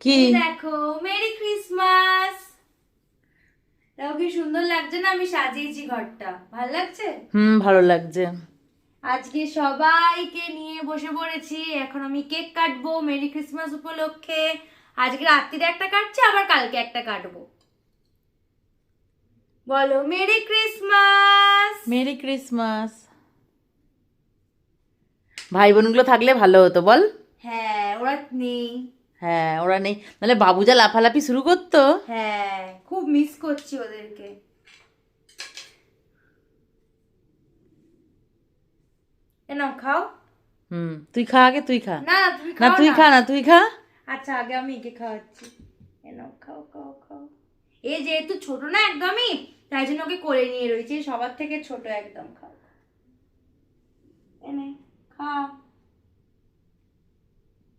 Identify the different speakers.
Speaker 1: কি
Speaker 2: দেখো, merry Christmas. দেখো কি সুন্দর লাগছে না? আমি সাজিয়েছি ঘরটা, ভালো লাগছে?
Speaker 1: ভালো লাগছে।
Speaker 2: আজকে সবাইকে নিয়ে বসে পড়েছি। এখন আমি কেক কাটবো মেরি ক্রিসমাস উপলক্ষে। আজকে রাত্রিরে একটা কাটছি, আবার কালকে একটা কাটবো। বলো মেরি ক্রিসমাস।
Speaker 1: Merry Christmas. ভাই বোনগুলো থাকলে ভালো হতো বল।
Speaker 2: হ্যাঁ, ওরা নেই।
Speaker 1: হ্যাঁ, ওরা নেই, নাহলে বাবু যা লাফালাফি শুরু করতো।
Speaker 2: হ্যাঁ, খুব মিস করছি ওদেরকে। নাও খাও।
Speaker 1: তুই খা, আগে তুই খা।
Speaker 2: না তুমি
Speaker 1: না
Speaker 2: খাও
Speaker 1: তুই
Speaker 2: না।
Speaker 1: খা, না তুই খা।
Speaker 2: আচ্ছা, আগে আমি একে খাওয়াচ্ছি। নাও খাও খাও খাও। এ যেহেতু ছোট না একদমই, তাই জন্য ওকে কোলে নিয়ে রয়েছে, সবার থেকে ছোট একদম। খাও, এনে খাও।